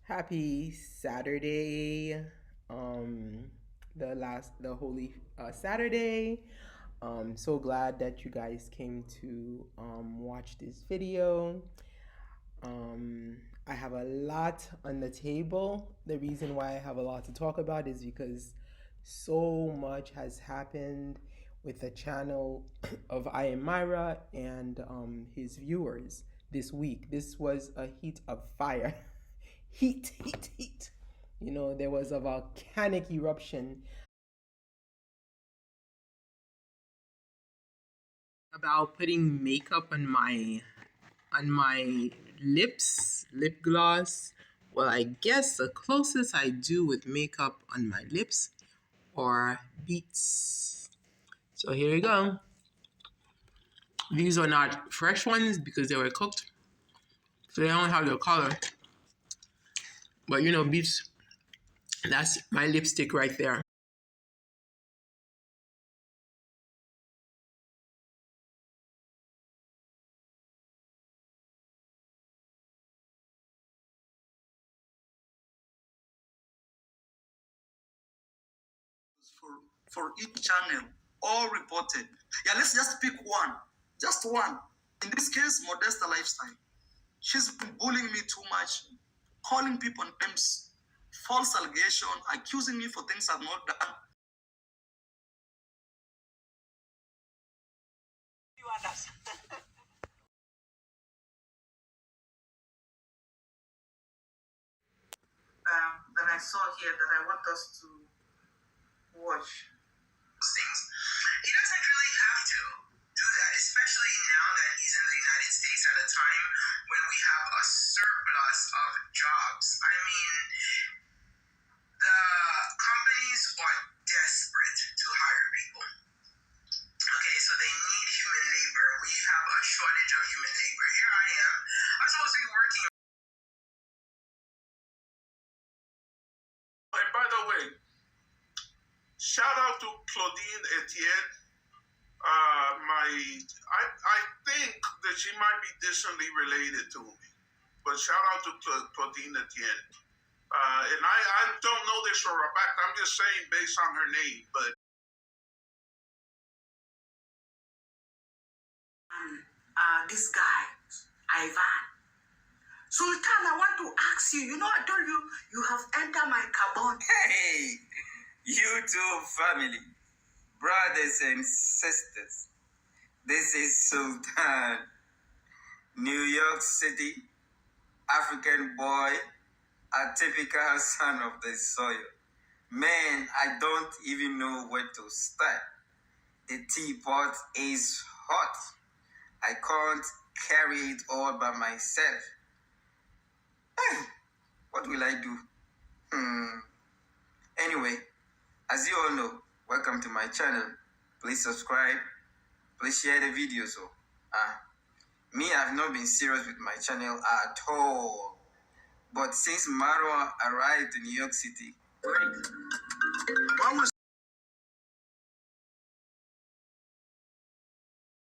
Happy Saturday. Um the holy Saturday. So glad that you guys came to watch this video. Um I have a lot on the table. The reason why I have a lot to talk about is because so much has happened with the channel of I am Myra and his viewers this week. This was a heat of fire. Heat. You know, there was a volcanic eruption about putting makeup on my lips, lip gloss. Well, I guess the closest I do with makeup on my lips are beets. So here we go. These are not fresh ones because they were cooked, so they don't have the color. But you know, beets, that's my lipstick right there. For each channel, all reported. Yeah, let's just pick one. Just one. In this case, Modesta Lifestyle. She's been bullying me too much, calling people names, false allegation, accusing me for things I've not done. That I saw here that I want us to watch. Things. He doesn't really have to do that, especially now that he's in the United States at a time when we have a surplus of jobs. I mean, the companies are desperate to hire people. Okay, so they need human labor. We have a shortage of human labor. Here I am. I'm supposed to be working. And by the way, shout out to Claudine Etienne. I think that she might be distantly related to me, but shout out to Claudine Etienne. And I don't know this for a fact. I'm just saying based on her name, but. This guy, Ivan. Sultan, I want to ask you, I told you, you have entered my carbon. Hey, you two family, brothers and sisters. This is Sultan, New York City, African boy, a typical son of the soil. Man, I don't even know where to start. The teapot is hot. I can't carry it all by myself. Hey, what will I do? Anyway, as you all know, welcome to my channel. Please subscribe. Please share the video. So, me, I've not been serious with my channel at all. But since Marwa arrived in New York City,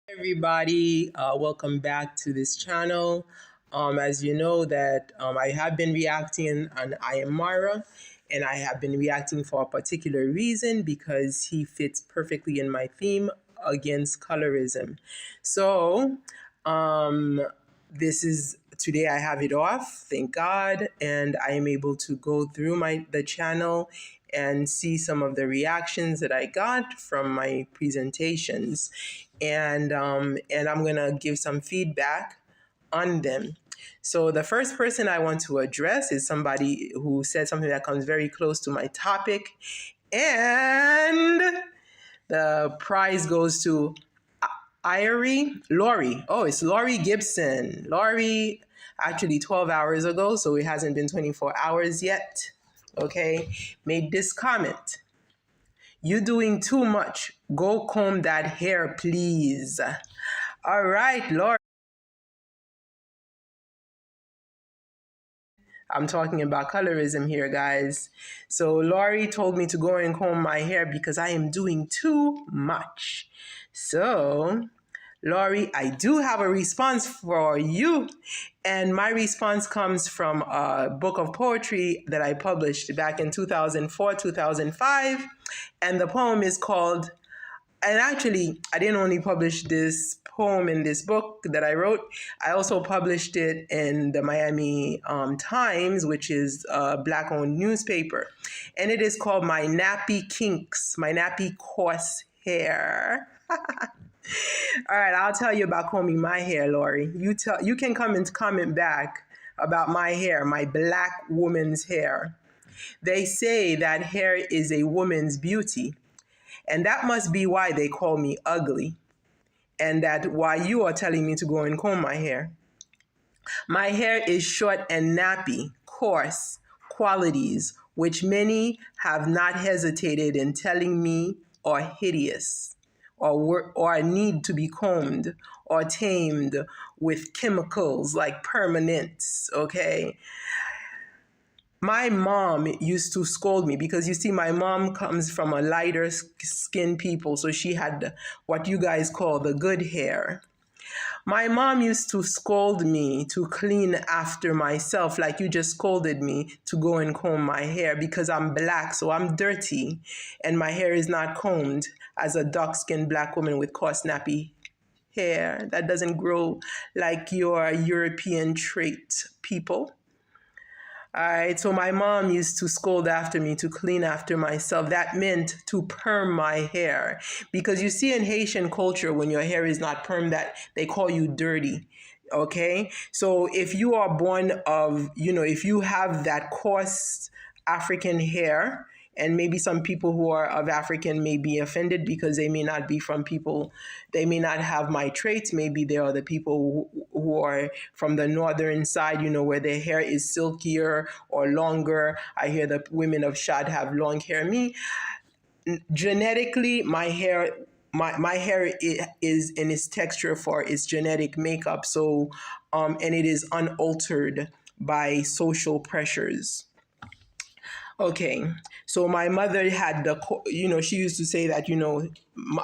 Everybody, welcome back to this channel. As you know that I have been reacting on I am Marwa, and I have been reacting for a particular reason because he fits perfectly in my theme against colorism. So this is today I have it off, thank God, and I am able to go through the channel and see some of the reactions that I got from my presentations, and I'm gonna give some feedback on them. So the first person I want to address is somebody who said something that comes very close to my topic, and the prize goes to Lori. Oh, it's Lori Gibson. Lori, actually 12 hours ago, so it hasn't been 24 hours yet. Okay, made this comment. You doing too much. Go comb that hair, please. All right, Lori. I'm talking about colorism here, guys. So Lori told me to go and comb my hair because I am doing too much. So Laurie, I do have a response for you. And my response comes from a book of poetry that I published back in 2004, 2005. And the poem is called, and actually, I didn't only publish this poem in this book that I wrote, I also published it in the Miami Times, which is a Black owned newspaper. And it is called My Nappy Kinks, My Nappy Coarse Hair. All right, I'll tell you about combing my hair, Lori. You can come and comment back about my hair, my Black woman's hair. They say that hair is a woman's beauty, and that must be why they call me ugly, and that why you are telling me to go and comb my hair. My hair is short and nappy, coarse, qualities which many have not hesitated in telling me are hideous, or need to be combed or tamed with chemicals like permanents, okay? My mom used to scold me because you see, my mom comes from a lighter skinned people, so she had what you guys call the good hair. My mom used to scold me to clean after myself, like you just scolded me to go and comb my hair because I'm Black, so I'm dirty, and my hair is not combed as a dark-skinned Black woman with coarse, nappy hair that doesn't grow like your European trait people. All right, so my mom used to scold after me to clean after myself. That meant to perm my hair. Because you see, in Haitian culture, when your hair is not permed, that they call you dirty. Okay? So if you are born of, if you have that coarse African hair, and maybe some people who are of African may be offended because they may not be from people, they may not have my traits. Maybe they are the people who are from the northern side, where their hair is silkier or longer. I hear the women of Shad have long hair. Me, genetically, my hair is in its texture for its genetic makeup. So, and it is unaltered by social pressures. Okay, so my mother had she used to say that,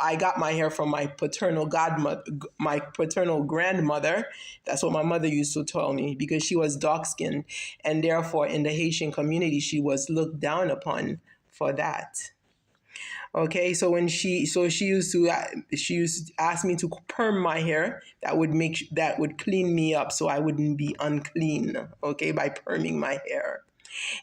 I got my hair from my paternal godmother, my paternal grandmother. That's what my mother used to tell me because she was dark skinned, and therefore in the Haitian community, she was looked down upon for that. Okay, so she used to ask me to perm my hair. That would clean me up, so I wouldn't be unclean. Okay, by perming my hair.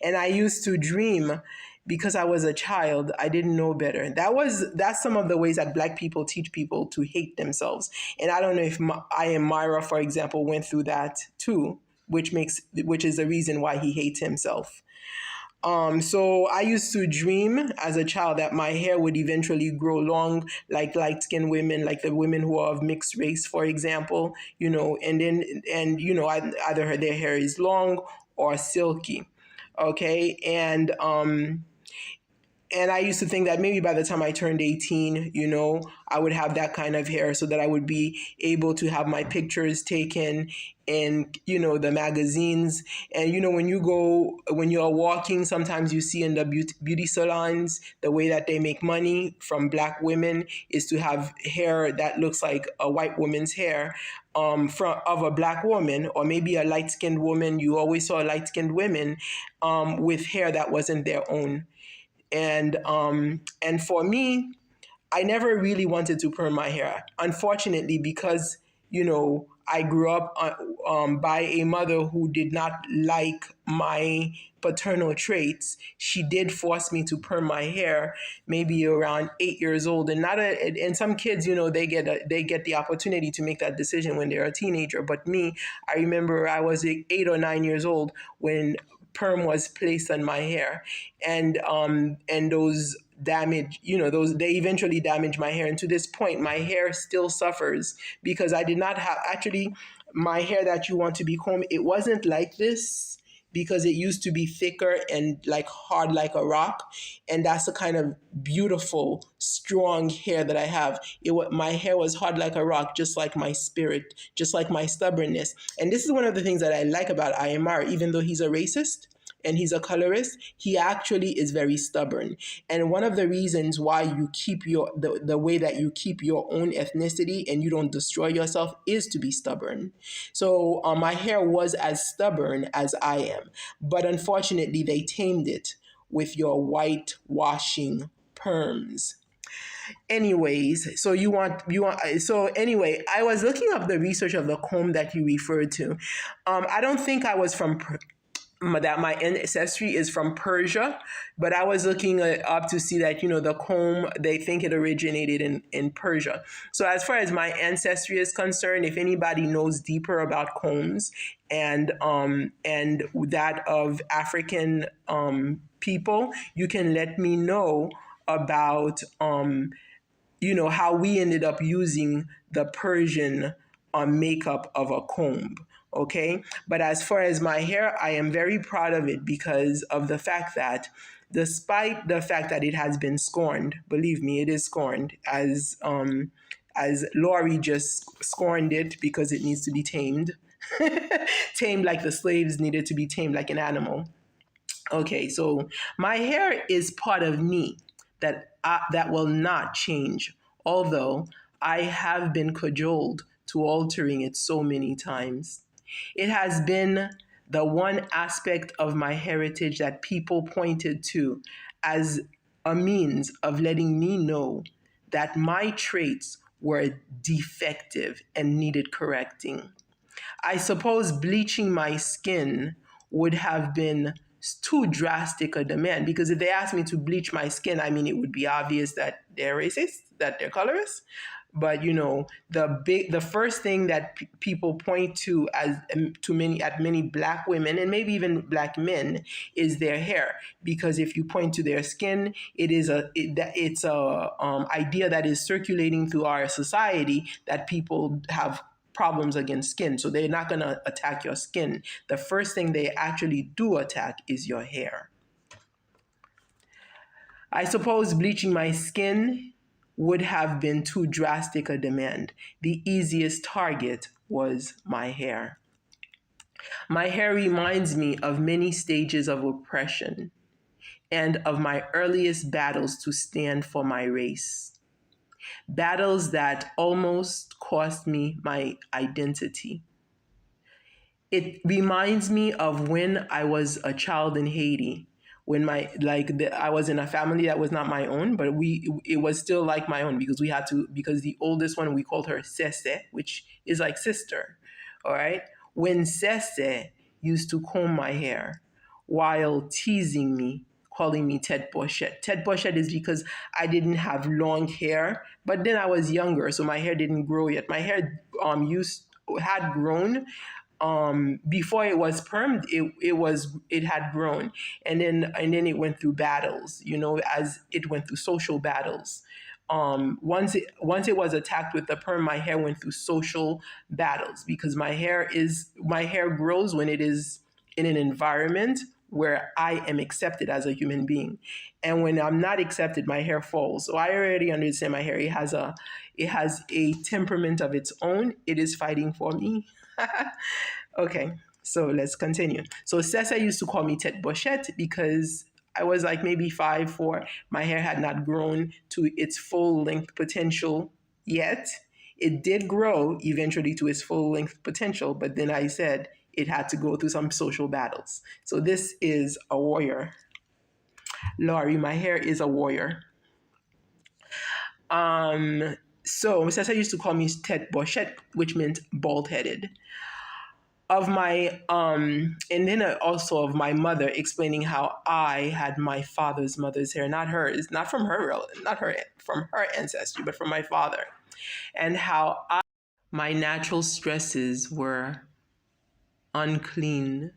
And I used to dream because I was a child. I didn't know better. That's some of the ways that Black people teach people to hate themselves. And I don't know if I Am Myra, for example, went through that too, which is the reason why he hates himself. So I used to dream as a child that my hair would eventually grow long, like light-skinned women, like the women who are of mixed race, for example, either their hair is long or silky. Okay, and I used to think that maybe by the time I turned 18, I would have that kind of hair so that I would be able to have my pictures taken in, the magazines. And, when you're walking, sometimes you see in the beauty salons, the way that they make money from Black women is to have hair that looks like a white woman's hair. Of a Black woman, or maybe a light-skinned woman. You always saw light-skinned women with hair that wasn't their own. And for me, I never really wanted to perm my hair. Unfortunately, because I grew up by a mother who did not like my paternal traits. She did force me to perm my hair maybe around 8 years old, and some kids, they get the opportunity to make that decision when they're a teenager. But me, I remember I was 8 or 9 years old when perm was placed on my hair, and those damage, they eventually damaged my hair. And to this point, my hair still suffers because I did not have, actually, my hair that you want to be combed, it wasn't like this because it used to be thicker and like hard like a rock. And that's the kind of beautiful, strong hair that I have. My hair was hard like a rock, just like my spirit, just like my stubbornness. And this is one of the things that I like about IMR, even though he's a racist and he's a colorist, he actually is very stubborn. And one of the reasons why you keep the way that you keep your own ethnicity and you don't destroy yourself is to be stubborn. So my hair was as stubborn as I am, but unfortunately they tamed it with your whitewashing perms. Anyways, so anyway, I was looking up the research of the comb that you referred to. I don't think I was from that my ancestry is from Persia, but I was looking up to see that, the comb, they think it originated in Persia. So as far as my ancestry is concerned, if anybody knows deeper about combs and that of African people, you can let me know about how we ended up using the Persian makeup of a comb. Okay. But as far as my hair, I am very proud of it because of the fact that despite the fact that it has been scorned, believe me, it is scorned as Laurie just scorned it because it needs to be tamed. Tamed like the slaves needed to be tamed like an animal. Okay, so my hair is part of me that will not change, although I have been cajoled to altering it so many times. It has been the one aspect of my heritage that people pointed to as a means of letting me know that my traits were defective and needed correcting. I suppose bleaching my skin would have been too drastic a demand because if they asked me to bleach my skin, I mean, it would be obvious that they're racist, that they're colorist. But the first thing that people point to as to many black women and maybe even black men is their hair, because if you point to their skin, it's a idea that is circulating through our society that people have problems against skin. So they're not going to attack your skin. The first thing they actually do attack is your hair. I suppose bleaching my skin would have been too drastic a demand. The easiest target was my hair. My hair reminds me of many stages of oppression and of my earliest battles to stand for my race. Battles that almost cost me my identity. It reminds me of when I was a child in Haiti, when I was in a family that was not my own, but it was still like my own because because the oldest one, we called her Sese, which is like sister. All right. When Sese used to comb my hair while teasing me, calling me tête pochette. Tête pochette is because I didn't have long hair, but then I was younger, so my hair didn't grow yet. My hair had grown before it was permed. It had grown, and then it went through battles, as it went through social battles. Once it was attacked with the perm, my hair went through social battles because my hair grows when it is in an environment where I am accepted as a human being. And when I'm not accepted, my hair falls. So I already understand my hair. It has a temperament of its own. It is fighting for me. Okay, so let's continue. So Sessa used to call me Tête Bochette because I was like maybe 5'4". My hair had not grown to its full length potential yet. It did grow eventually to its full length potential, but then I said it had to go through some social battles. So this is a warrior. Laurie, my hair is a warrior. So Sessa used to call me Tête Bochette, which meant bald-headed. Of my and then also of my mother explaining how I had my father's mother's hair, not hers, not from her ancestry, but from my father, and how my natural stresses were unclean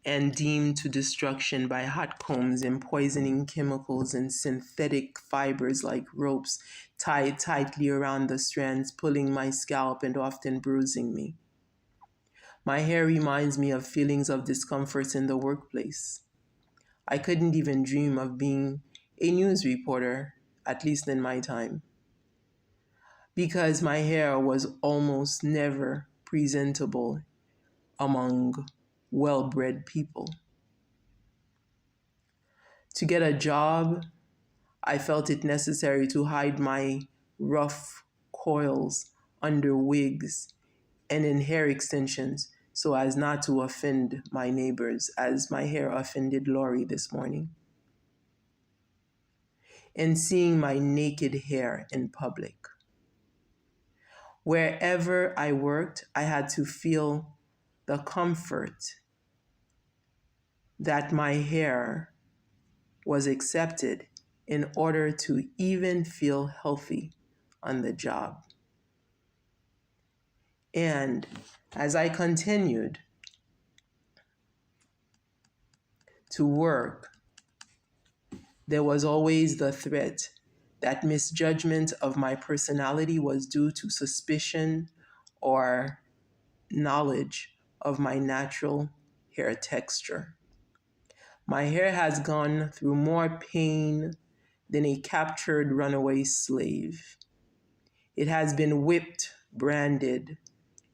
and deemed to destruction by hot combs and poisoning chemicals and synthetic fibers like ropes tied tightly around the strands, pulling my scalp and often bruising me. My hair reminds me of feelings of discomfort in the workplace. I couldn't even dream of being a news reporter, at least in my time, because my hair was almost never presentable among well-bred people. To get a job, I felt it necessary to hide my rough coils under wigs and in hair extensions so as not to offend my neighbors, as my hair offended Lori this morning. And seeing my naked hair in public. Wherever I worked, I had to feel the comfort that my hair was accepted in order to even feel healthy on the job. And as I continued to work, there was always the threat that misjudgment of my personality was due to suspicion or knowledge of my natural hair texture. My hair has gone through more pain than a captured runaway slave. It has been whipped, branded,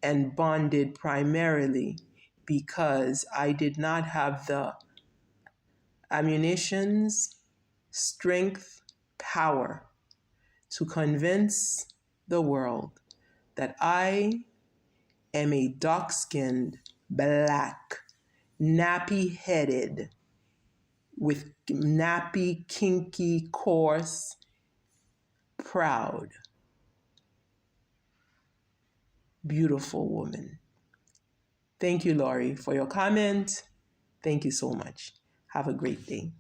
and bonded primarily because I did not have the ammunitions, strength, power to convince the world that I am a dark skinned, black, nappy headed, with nappy, kinky, coarse, proud, beautiful woman. Thank you, Laurie, for your comment. Thank you so much. Have a great day.